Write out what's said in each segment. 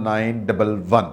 911।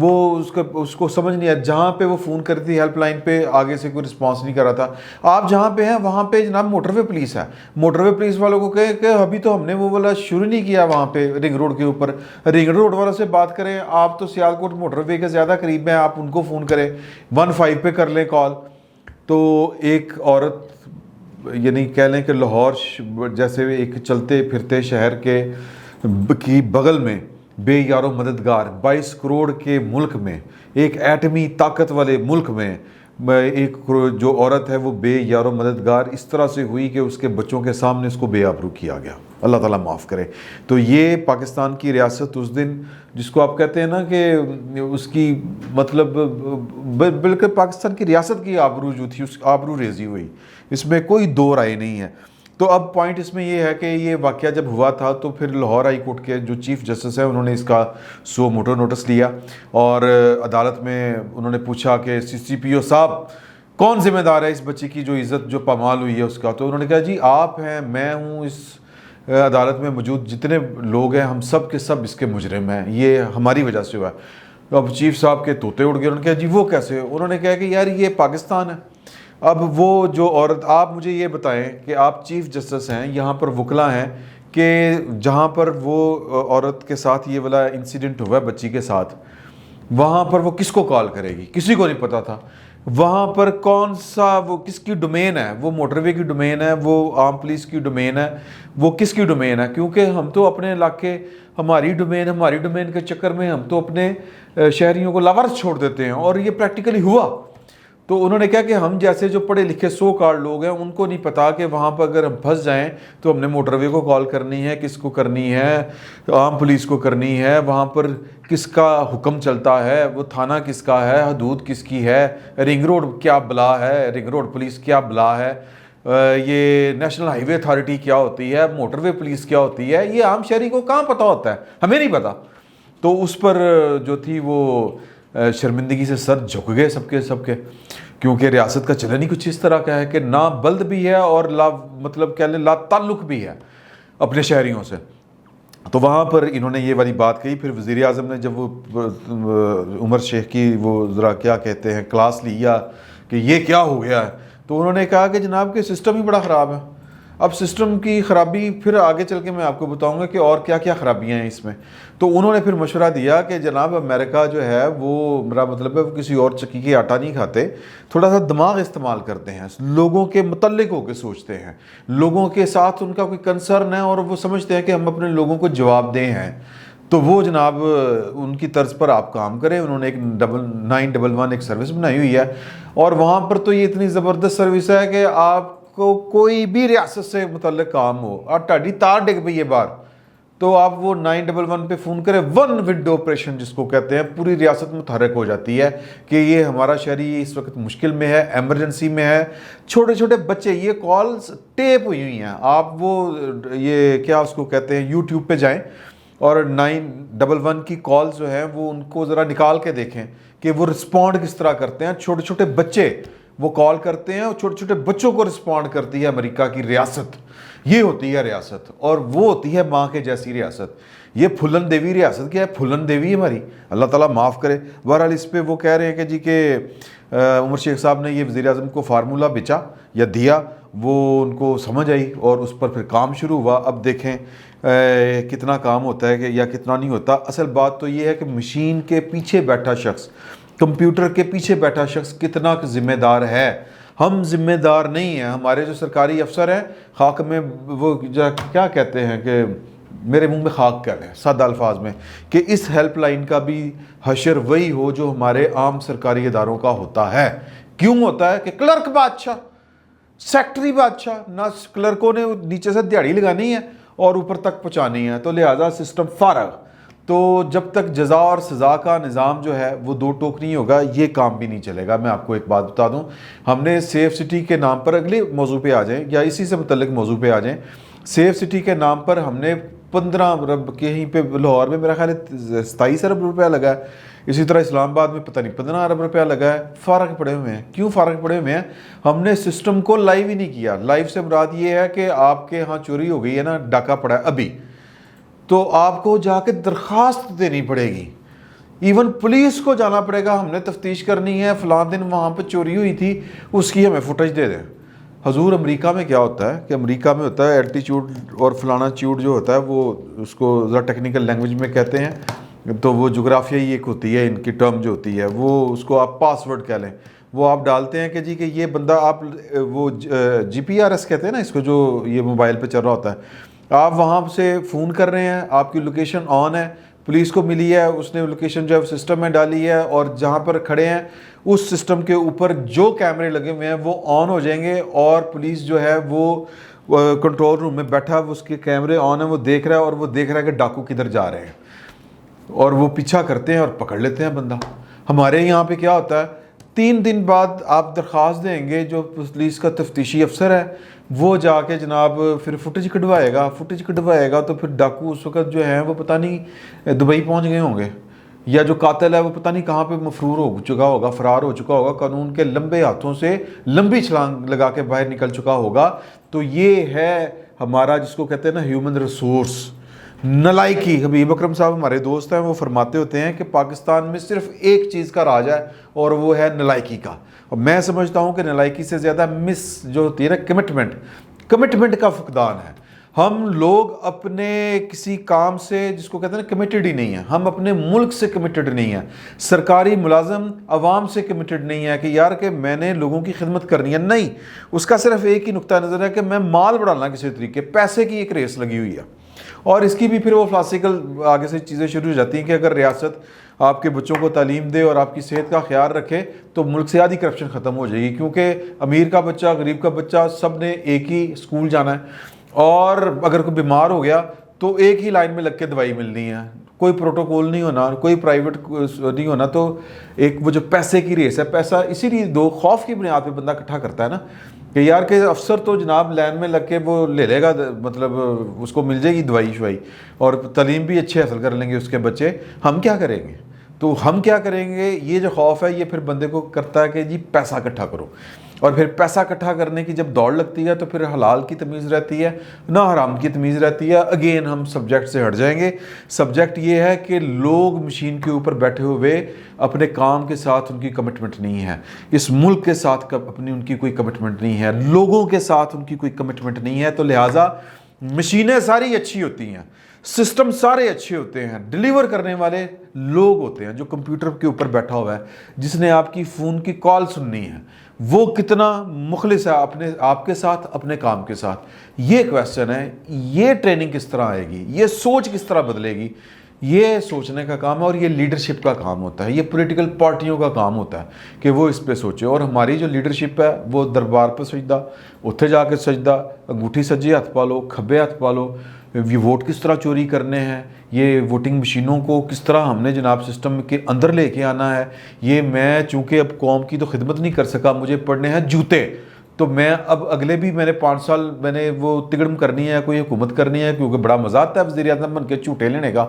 وہ اس کو سمجھ نہیں آیا. جہاں پہ وہ فون کرتی تھی ہیلپ لائن پہ آگے سے کوئی رسپانس نہیں کر رہا تھا. آپ جہاں پہ ہیں وہاں پہ جناب موٹر وے پولیس ہے. موٹر وے پولیس والوں کو کہے کہ ابھی تو ہم نے وہ والا شروع نہیں کیا وہاں پہ رنگ روڈ کے اوپر. رنگ روڈ والوں سے بات کریں, آپ تو سیالکوٹ موٹر وے کے زیادہ قریب ہیں, آپ ان کو فون کریں, 15 پہ کر لیں کال. تو ایک عورت یعنی کہہ لیں کہ لاہور جیسے ایک چلتے پھرتے شہر کی بغل میں بے یار و مددگار 22 کروڑ کے ملک میں, ایک ایٹمی طاقت والے ملک میں ایک جو عورت ہے وہ بے یار و مددگار اس طرح سے ہوئی کہ اس کے بچوں کے سامنے اس کو بے آبرو کیا گیا. اللہ تعالیٰ معاف کرے. تو یہ پاکستان کی ریاست اس دن جس کو آپ کہتے ہیں نا کہ اس کی مطلب بالکل پاکستان کی ریاست کی آبرو جو تھی اس آبرو ریزی ہوئی, اس میں کوئی دو رائے نہیں ہے. تو اب پوائنٹ اس میں یہ ہے کہ یہ واقعہ جب ہوا تھا تو پھر لاہور ہائی کورٹ کے جو چیف جسٹس ہیں انہوں نے اس کا سو موٹو نوٹس لیا اور عدالت میں انہوں نے پوچھا کہ سی پی او صاحب کون ذمہ دار ہے اس بچی کی جو عزت جو پامال ہوئی ہے اس کا. تو انہوں نے کہا جی آپ ہیں, میں ہوں, اس عدالت میں موجود جتنے لوگ ہیں ہم سب کے سب اس کے مجرم ہیں, یہ ہماری وجہ سے ہوا ہے. اب چیف صاحب کے طوطے اڑ گئے. انہوں نے کہا جی وہ کیسے؟ انہوں نے کہا کہ یار یہ پاکستان ہے. اب وہ جو عورت, آپ مجھے یہ بتائیں کہ آپ چیف جسٹس ہیں, یہاں پر وکلا ہیں کہ جہاں پر وہ عورت کے ساتھ یہ والا انسیڈنٹ ہوا ہے بچی کے ساتھ, وہاں پر وہ کس کو کال کرے گی؟ کسی کو نہیں پتا تھا. وہاں پر کون سا وہ کس کی ڈومین ہے؟ وہ موٹر وے کی ڈومین ہے, وہ عام پولیس کی ڈومین ہے, وہ کس کی ڈومین ہے؟ کیونکہ ہم تو اپنے علاقے ہماری ڈومین کے چکر میں ہم تو اپنے شہریوں کو لاورس چھوڑ دیتے ہیں, اور یہ پریکٹیکلی ہوا. تو انہوں نے کہا کہ ہم جیسے جو پڑھے لکھے 100 کارڈ لوگ ہیں ان کو نہیں پتا کہ وہاں پر اگر ہم پھنس جائیں تو ہم نے موٹر وے کو کال کرنی ہے, کس کو کرنی ہے, عام پولیس کو کرنی ہے, وہاں پر کس کا حکم چلتا ہے, وہ تھانہ کس کا ہے, حدود کس کی ہے, رنگ روڈ کیا بلا ہے, رنگ روڈ پولیس کیا بلا ہے, یہ نیشنل ہائی وے اتھارٹی کیا ہوتی ہے, موٹر وے پولیس کیا ہوتی ہے, یہ عام شہری کو کہاں پتہ ہوتا ہے, ہمیں نہیں پتا. تو اس پر جو تھی وہ شرمندگی سے سر جھک گئے سب کے, کیونکہ ریاست کا چلن ہی کچھ اس طرح کا ہے کہ نا بلد بھی ہے اور لا مطلب کہہ لیں لا تعلق بھی ہے اپنے شہریوں سے. تو وہاں پر انہوں نے یہ والی بات کہی. پھر وزیر اعظم نے جب وہ عمر شیخ کی وہ ذرا کیا کہتے ہیں کلاس لیا کہ یہ کیا ہو گیا ہے, تو انہوں نے کہا کہ جناب کہ سسٹم ہی بڑا خراب ہے. اب سسٹم کی خرابی پھر آگے چل کے میں آپ کو بتاؤں گا کہ اور کیا کیا خرابیاں ہیں اس میں. تو انہوں نے پھر مشورہ دیا کہ جناب امریکہ جو ہے وہ میرا مطلب ہے وہ کسی اور چکی کے آٹا نہیں کھاتے, تھوڑا سا دماغ استعمال کرتے ہیں, لوگوں کے متعلق ہو کے سوچتے ہیں, لوگوں کے ساتھ ان کا کوئی کنسرن ہے اور وہ سمجھتے ہیں کہ ہم اپنے لوگوں کو جواب دیں ہیں. تو وہ جناب ان کی طرز پر آپ کام کریں. انہوں نے ایک 911 ایک سروس بنائی ہوئی ہے, اور وہاں پر تو یہ اتنی زبردست سروس ہے کہ آپ کو کوئی بھی ریاست سے متعلق کام ہو اور ٹاڈی تار ڈگ پئی ہے باہر, تو آپ وہ 911 پہ فون کریں, ون ونڈو آپریشن جس کو کہتے ہیں, پوری ریاست متحرک ہو جاتی ہے کہ یہ ہمارا شہری اس وقت مشکل میں ہے, ایمرجنسی میں ہے. چھوٹے چھوٹے بچے, یہ کالز ٹیپ ہوئی ہیں, آپ وہ یہ کیا اس کو کہتے ہیں یوٹیوب پہ جائیں اور 911 کی کالز جو ہیں وہ ان کو ذرا نکال کے دیکھیں کہ وہ رسپونڈ کس طرح کرتے ہیں. چھوٹے چھوٹے بچے وہ کال کرتے ہیں اور چھوٹے چھوٹے بچوں کو رسپونڈ کرتی ہے امریکہ کی ریاست. یہ ہوتی ہے ریاست, اور وہ ہوتی ہے ماں کے جیسی ریاست. یہ پھلن دیوی ریاست کیا ہے, پھلن دیوی ہماری, اللہ تعالیٰ معاف کرے. بہرحال اس پہ وہ کہہ رہے ہیں کہ جی کہ عمر شیخ صاحب نے یہ وزیر اعظم کو فارمولہ بیچا یا دیا, وہ ان کو سمجھ آئی اور اس پر پھر کام شروع ہوا. اب دیکھیں کتنا کام ہوتا ہے کہ یا کتنا نہیں ہوتا. اصل بات تو یہ ہے کہ مشین کے پیچھے بیٹھا شخص, کمپیوٹر کے پیچھے بیٹھا شخص کتنا ذمہ دار ہے. ہم ذمہ دار نہیں ہیں. ہمارے جو سرکاری افسر ہیں خاک میں وہ کیا کہتے ہیں کہ میرے منہ میں خاک کہہ رہے ہیں سادہ الفاظ میں, کہ اس ہیلپ لائن کا بھی حشر وہی ہو جو ہمارے عام سرکاری اداروں کا ہوتا ہے. کیوں ہوتا ہے کہ کلرک بادشاہ, سیکٹری بادشاہ, نہ کلرکوں نے نیچے سے دیہڑی لگانی ہے اور اوپر تک پہنچانی ہے, تو لہٰذا سسٹم فارغ. تو جب تک جزا اور سزا کا نظام جو ہے وہ دو ٹوک نہیں ہوگا یہ کام بھی نہیں چلے گا. میں آپ کو ایک بات بتا دوں, ہم نے سیف سٹی کے نام پر, اگلے موضوع پہ آ جائیں یا اسی سے متعلق موضوع پہ آ جائیں, سیف سٹی کے نام پر ہم نے 15 ارب کہیں پہ لاہور میں میرا خیال ہے 27 ارب روپیہ لگا ہے, اسی طرح اسلام آباد میں پتہ نہیں 15 ارب روپیہ لگا ہے. فارغ پڑے ہوئے ہیں. کیوں فارغ پڑے ہوئے ہیں؟ ہم نے سسٹم کو لائیو ہی نہیں کیا. لائیو سے مراد یہ ہے کہ آپ کے ہاں چوری ہو گئی ہے نا, ڈاکہ پڑا ہے ابھی, تو آپ کو جا کے درخواست دینی پڑے گی ایون پولیس کو جانا پڑے گا, ہم نے تفتیش کرنی ہے, فلاں دن وہاں پہ چوری ہوئی تھی, اس کی ہمیں فوٹیج دے دیں. حضور امریکہ میں کیا ہوتا ہے کہ امریکہ میں ہوتا ہے الٹیچیوڈ اور فلانا چیوڈ جو ہوتا ہے, وہ اس کو ذرا ٹیکنیکل لینگویج میں کہتے ہیں, تو وہ جغرافیائی ایک ہوتی ہے ان کی ٹرم جو ہوتی ہے, وہ اس کو آپ پاس ورڈ کہہ لیں. وہ آپ ڈالتے ہیں کہ جی کہ یہ بندہ, آپ وہ جی پی آر ایس کہتے ہیں نا اس کو, جو یہ موبائل پہ چل رہا ہوتا ہے, آپ وہاں سے فون کر رہے ہیں, آپ کی لوکیشن آن ہے, پولیس کو ملی ہے, اس نے لوکیشن جو ہے سسٹم میں ڈالی ہے, اور جہاں پر کھڑے ہیں اس سسٹم کے اوپر جو کیمرے لگے ہوئے ہیں وہ آن ہو جائیں گے, اور پولیس جو ہے وہ کنٹرول روم میں بیٹھا, اس کے کیمرے آن ہیں, وہ دیکھ رہا ہے, اور وہ دیکھ رہا ہے کہ ڈاکو کدھر جا رہے ہیں, اور وہ پیچھا کرتے ہیں اور پکڑ لیتے ہیں بندہ. ہمارے یہاں پہ کیا ہوتا ہے, 3 دن بعد آپ درخواست دیں گے, جو پولیس کا تفتیشی افسر ہے وہ جا کے جناب پھر فوٹیج کਢوائے گا, تو پھر ڈاکو اس وقت جو ہیں وہ پتہ نہیں دبئی پہنچ گئے ہوں گے, یا جو قاتل ہے وہ پتہ نہیں کہاں پہ مفرور ہو چکا ہوگا, فرار ہو چکا ہوگا, قانون کے لمبے ہاتھوں سے لمبی چھلانگ لگا کے باہر نکل چکا ہوگا. تو یہ ہے ہمارا جس کو کہتے ہیں نا ہیومن ریسورس, نلائکی. حبیب اکرم صاحب ہمارے دوست ہیں, وہ فرماتے ہوتے ہیں کہ پاکستان میں صرف ایک چیز کا راج ہے, اور وہ ہے نلائکی کا. اور میں سمجھتا ہوں کہ نلائکی سے زیادہ مس جو ہوتی ہے نا کمٹمنٹ کا فقدان ہے. ہم لوگ اپنے کسی کام سے جس کو کہتے ہیں نا کمیٹڈ ہی نہیں ہیں, ہم اپنے ملک سے کمیٹڈ نہیں ہیں, سرکاری ملازم عوام سے کمیٹڈ نہیں ہے کہ یار کہ میں نے لوگوں کی خدمت کرنی ہے. نہیں, اس کا صرف ایک ہی نقطہ نظر ہے کہ میں مال بڑھانا کسی طریقے, پیسے کی ایک ریس لگی ہوئی ہے. اور اس کی بھی پھر وہ کلاسیکل آگے سے چیزیں شروع ہو جاتی ہیں کہ اگر ریاست آپ کے بچوں کو تعلیم دے اور آپ کی صحت کا خیال رکھے تو ملک سے آدھی کرپشن ختم ہو جائے گی, کیونکہ امیر کا بچہ غریب کا بچہ سب نے ایک ہی اسکول جانا ہے, اور اگر کوئی بیمار ہو گیا تو ایک ہی لائن میں لگ کے دوائی ملنی ہے, کوئی پروٹوکول نہیں ہونا, کوئی پرائیویٹ نہیں ہونا. تو ایک وہ جو پیسے کی ریس ہے, پیسہ اسی لیے دو خوف کی بنیاد پہ بندہ اکٹھا کرتا ہے نا, کہ یار کہ افسر تو جناب لائن میں لگ کے وہ لے لے گا, مطلب اس کو مل جائے گی دوائی شوائی, اور تعلیم بھی اچھے حاصل کر لیں گے اس کے بچے. ہم کیا کریں گے, تو ہم کیا کریں گے, یہ جو خوف ہے یہ پھر بندے کو کرتا ہے کہ جی پیسہ اکٹھا کرو, اور پھر پیسہ اکٹھا کرنے کی جب دوڑ لگتی ہے تو پھر حلال کی تمیز رہتی ہے نہ حرام کی تمیز رہتی ہے. اگین ہم سبجیکٹ سے ہٹ جائیں گے. سبجیکٹ یہ ہے کہ لوگ مشین کے اوپر بیٹھے ہوئے اپنے کام کے ساتھ ان کی کمٹمنٹ نہیں ہے, اس ملک کے ساتھ اپنی ان کی کوئی کمٹمنٹ نہیں ہے, لوگوں کے ساتھ ان کی کوئی کمٹمنٹ نہیں ہے. تو لہٰذا مشینیں ساری اچھی ہوتی ہیں, سسٹم سارے اچھے ہوتے ہیں, ڈیلیور کرنے والے لوگ ہوتے ہیں. جو کمپیوٹر کے اوپر بیٹھا ہوا ہے جس نے آپ کی فون کی کال سننی ہے, وہ کتنا مخلص ہے اپنے آپ کے ساتھ, اپنے کام کے ساتھ. یہ کویسچن ہے, یہ ٹریننگ کس طرح آئے گی, یہ سوچ کس طرح بدلے گی, یہ سوچنے کا کام ہے. اور یہ لیڈرشپ کا کام ہوتا ہے, یہ پولیٹیکل پارٹیوں کا کام ہوتا ہے کہ وہ اس پہ سوچے. اور ہماری جو لیڈرشپ ہے وہ دربار پہ سجدہ, اتھے جا کے سجدہ, انگوٹھی سجے ہاتھ پا لو, کھبے ہاتھ پا لو, یہ ووٹ کس طرح چوری کرنے ہیں, یہ ووٹنگ مشینوں کو کس طرح ہم نے جناب سسٹم کے اندر لے کے آنا ہے. یہ میں چونکہ اب قوم کی تو خدمت نہیں کر سکا, مجھے پڑھنے ہیں جوتے, تو میں اب اگلے بھی میں نے 5 سال میں نے وہ تگڑم کرنی ہے, کوئی حکومت کرنی ہے, کیونکہ بڑا مزہ آتا ہے وزیر اعظم بن کے جھوٹے لینے کا.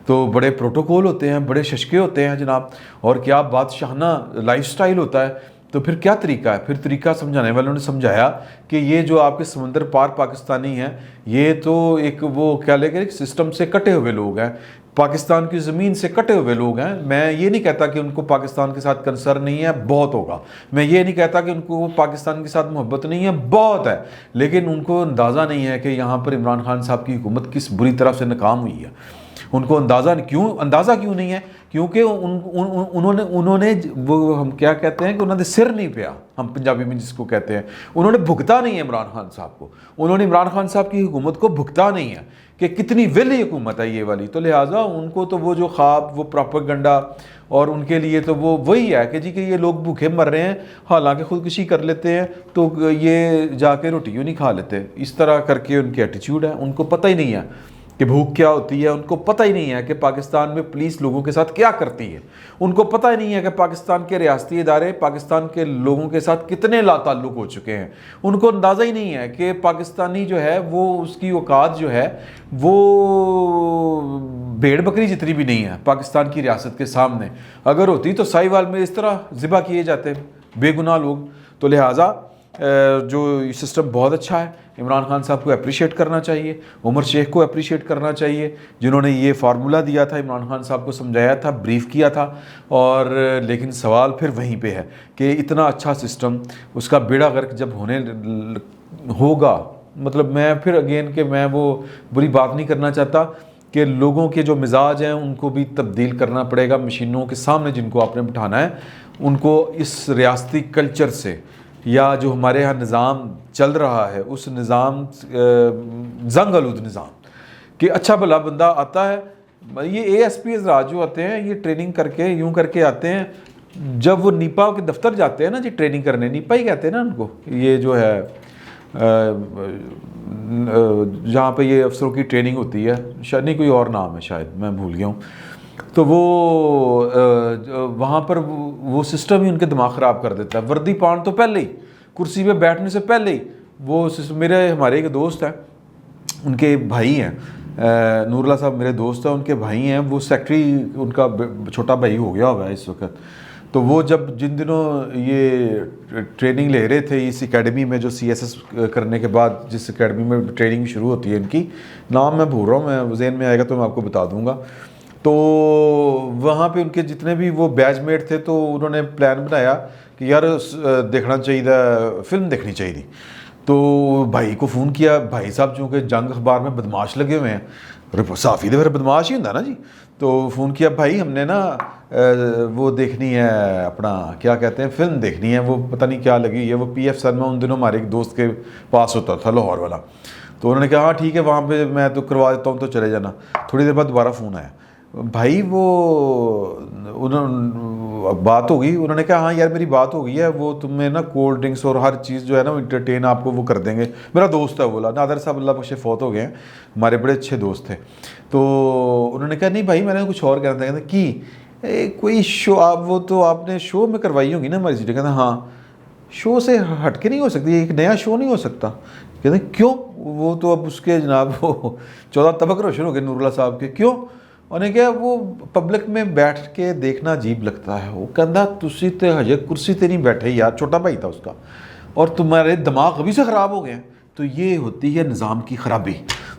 تو بڑے پروٹوکول ہوتے ہیں, بڑے ششکے ہوتے ہیں جناب, اور کیا بادشاہانہ لائف سٹائل ہوتا ہے. تو پھر کیا طریقہ ہے, پھر طریقہ سمجھانے والوں نے سمجھایا کہ یہ جو آپ کے سمندر پار پاکستانی ہیں یہ تو ایک وہ کیا لے کے سسٹم سے کٹے ہوئے لوگ ہیں, پاکستان کی زمین سے کٹے ہوئے لوگ ہیں. میں یہ نہیں کہتا کہ ان کو پاکستان کے ساتھ کنسرن نہیں ہے, بہت ہوگا. میں یہ نہیں کہتا کہ ان کو پاکستان کے ساتھ محبت نہیں ہے, بہت ہے. لیکن ان کو اندازہ نہیں ہے کہ یہاں پر عمران خان صاحب کی حکومت کس بری طرح سے ناکام ہوئی ہے. ان کو اندازہ کیوں نہیں ہے, کیونکہ انہوں نے وہ ہم کیا کہتے ہیں کہ انہوں نے سر نہیں پیا, ہم پنجابی میں جس کو کہتے ہیں, انہوں نے بھگتا نہیں ہے عمران خان صاحب کو, انہوں نے عمران خان صاحب کی حکومت کو بھگتا نہیں ہے کہ کتنی ویلی حکومت ہے یہ والی. تو لہٰذا ان کو تو وہ جو خواب, وہ پروپیگنڈا, اور ان کے لیے تو وہ وہی ہے کہ جی کہ یہ لوگ بھوکے مر رہے ہیں, حالانکہ خودکشی کر لیتے ہیں تو یہ جا کے روٹیوں نہیں کھا لیتے. اس طرح کر کے ان کی ایٹیچیوڈ ہے. ان کو پتہ ہی نہیں ہے کہ بھوک کیا ہوتی ہے, ان کو پتہ ہی نہیں ہے کہ پاکستان میں پولیس لوگوں کے ساتھ کیا کرتی ہے, ان کو پتہ ہی نہیں ہے کہ پاکستان کے ریاستی ادارے پاکستان کے لوگوں کے ساتھ کتنے لا تعلق ہو چکے ہیں. ان کو اندازہ ہی نہیں ہے کہ پاکستانی جو ہے وہ اس کی اوقات جو ہے وہ بھیڑ بکری جتنی بھی نہیں ہے پاکستان کی ریاست کے سامنے. اگر ہوتی تو ساہیوال میں اس طرح ذبح کیے جاتے بے گناہ لوگ. تو لہٰذا جو سسٹم بہت اچھا ہے. عمران خان صاحب کو اپریشیٹ کرنا چاہیے, عمر شیخ کو اپریشیٹ کرنا چاہیے, جنہوں نے یہ فارمولہ دیا تھا, عمران خان صاحب کو سمجھایا تھا, بریف کیا تھا. اور لیکن سوال پھر وہیں پہ ہے کہ اتنا اچھا سسٹم, اس کا بیڑا غرق جب ہونے ہوگا, مطلب میں پھر اگین کہ میں وہ بری بات نہیں کرنا چاہتا کہ لوگوں کے جو مزاج ہیں ان کو بھی تبدیل کرنا پڑے گا. مشینوں کے سامنے جن کو آپ نے بٹھانا ہے ان کو اس ریاستی کلچر سے یا جو ہمارے ہاں نظام چل رہا ہے اس نظام زنگ آلود نظام کہ اچھا بھلا بندہ آتا ہے. یہ اے ایس پی حضرات جو آتے ہیں یہ ٹریننگ کر کے یوں کر کے آتے ہیں, جب وہ نیپا کے دفتر جاتے ہیں نا جی ٹریننگ کرنے, نیپا ہی کہتے ہیں نا ان کو, یہ جو ہے جہاں پہ یہ افسروں کی ٹریننگ ہوتی ہے, شاید نہیں کوئی اور نام ہے شاید میں بھول گیا ہوں, تو وہ وہاں پر وہ سسٹم ہی ان کے دماغ خراب کر دیتا ہے. وردی پان تو پہلے ہی, کرسی پہ بیٹھنے سے پہلے ہی وہ میرے ہمارے ایک دوست ہیں, ان کے بھائی ہیں, نور اللہ صاحب میرے دوست ہیں, ان کے بھائی ہیں, وہ سیکٹری ان کا چھوٹا بھائی ہو گیا ہوا ہے اس وقت. تو وہ جب جن دنوں یہ ٹریننگ لے رہے تھے اس اکیڈمی میں, جو سی ایس ایس کرنے کے بعد جس اکیڈمی میں ٹریننگ شروع ہوتی ہے ان کی, نام میں بھول رہا ہوں, میں ذہن میں آئے گا تو میں آپ کو بتا دوں گا. تو وہاں پہ ان کے جتنے بھی وہ بیچ میٹ تھے تو انہوں نے پلان بنایا کہ یار دیکھنا چاہیے تھا, فلم دیکھنی چاہیے تھی. تو بھائی کو فون کیا, بھائی صاحب چونکہ جنگ اخبار میں بدماش لگے ہوئے ہیں, صافی تو پھر بدماش ہی ہوں نا جی, تو فون کیا بھائی ہم نے نا وہ دیکھنی ہے اپنا کیا کہتے ہیں فلم دیکھنی ہے, وہ پتہ نہیں کیا لگی ہے, وہ پی ایف سر میں ان دنوں ہمارے ایک دوست کے پاس ہوتا تھا لاہور والا. تو انہوں نے کہا ہاں ٹھیک ہے وہاں پہ میں تو کروا دیتا ہوں, تو چلے جانا. تھوڑی دیر بعد دوبارہ فون آیا, بھائی وہ بات ہو گئی, انہوں نے کہا ہاں یار میری بات ہو گئی ہے, وہ تمہیں نا کولڈ ڈرنکس اور ہر چیز جو ہے نا انٹرٹین آپ کو وہ کر دیں گے. میرا دوست ہے بولا, نادر صاحب اللہ بخشے فوت ہو گئے ہیں, ہمارے بڑے اچھے دوست تھے. تو انہوں نے کہا نہیں بھائی میں نے کچھ اور کہنا تھا. کہتے کہ کوئی شو آپ وہ تو آپ نے شو میں کروائی ہوگی نا ہماری سیٹیں. کہتے ہیں ہاں شو سے ہٹ کے نہیں ہو سکتی, ایک نیا شو نہیں ہو سکتا. کہتے ہیں کیوں, وہ تو اب اس کے جناب وہ 14 طبق روشن ہو گئے نور اللہ صاحب کے, کیوں؟ انہیں کیا وہ پبلک میں بیٹھ کے دیکھنا عجیب لگتا ہے. وہ کہندا تسی تے ہجے کرسی تے نہیں بیٹھے یار, چھوٹا بھائی تھا اس کا, اور تمہارے دماغ ابھی سے خراب ہو گئے ہیں. تو یہ ہوتی ہے نظام کی خرابی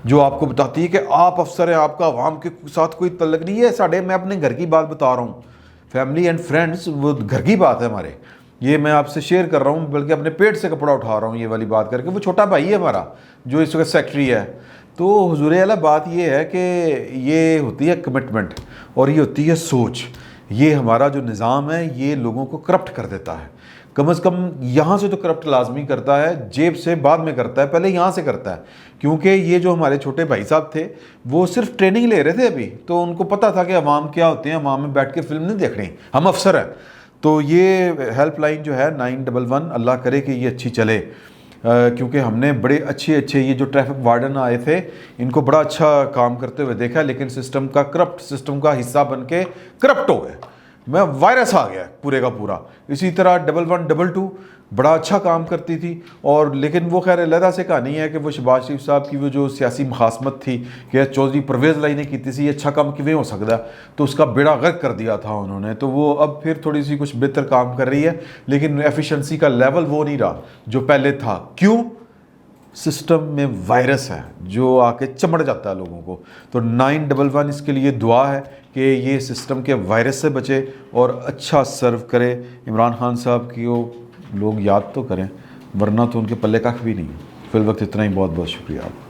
جو آپ کو بتاتی ہے کہ آپ افسر ہیں, آپ کا عوام کے ساتھ کوئی تعلق نہیں ہے. ساڑھے میں اپنے گھر کی بات بتا رہا ہوں, فیملی اینڈ فرینڈس, وہ گھر کی بات ہے ہمارے, یہ میں آپ سے شیئر کر رہا ہوں, بلکہ اپنے پیٹ سے کپڑا اٹھا رہا ہوں یہ والی بات کر کے. وہ چھوٹا بھائی ہے ہمارا جو اس وقت سیکٹری ہے. تو حضور اعلیٰ بات یہ ہے کہ یہ ہوتی ہے کمٹمنٹ اور یہ ہوتی ہے سوچ. یہ ہمارا جو نظام ہے یہ لوگوں کو کرپٹ کر دیتا ہے. کم از کم یہاں سے تو کرپٹ لازمی کرتا ہے, جیب سے بعد میں کرتا ہے, پہلے یہاں سے کرتا ہے. کیونکہ یہ جو ہمارے چھوٹے بھائی صاحب تھے وہ صرف ٹریننگ لے رہے تھے ابھی, تو ان کو پتہ تھا کہ عوام کیا ہوتے ہیں, عوام میں بیٹھ کے فلم نہیں دیکھنی, ہم افسر ہیں. تو یہ ہیلپ لائن جو ہے 911, اللہ کرے کہ یہ اچھی چلے, کیونکہ ہم نے بڑے اچھے یہ جو ٹریفک وارڈن آئے تھے ان کو بڑا اچھا کام کرتے ہوئے دیکھا, لیکن سسٹم کا کرپٹ, سسٹم کا حصہ بن کے کرپٹ ہو گئے. میں وائرس آ گیا پورے کا پورا. اسی طرح 1122 بڑا اچھا کام کرتی تھی, اور لیکن وہ خیر علیحدہ سے کہانی ہے کہ وہ شہباز شریف صاحب کی وہ جو سیاسی مخاصمت تھی کہ چودھری پرویز لائی نے کی تھی, یہ اچھا کام کیویں ہو سکتا ہے, تو اس کا بیڑا غرق کر دیا تھا انہوں نے. تو وہ اب پھر تھوڑی سی کچھ بہتر کام کر رہی ہے, لیکن ایفیشنسی کا لیول وہ نہیں رہا جو پہلے تھا. کیوں؟ سسٹم میں وائرس ہے جو آ کے چمڑ جاتا ہے لوگوں کو. تو 911 اس کے لیے دعا ہے کہ یہ سسٹم کے وائرس سے بچے اور اچھا سرو کرے. عمران خان صاحب کی وہ لوگ یاد تو کریں, ورنہ تو ان کے پلے کھ بھی نہیں. فی الوقت اتنا ہی, بہت بہت شکریہ آپ.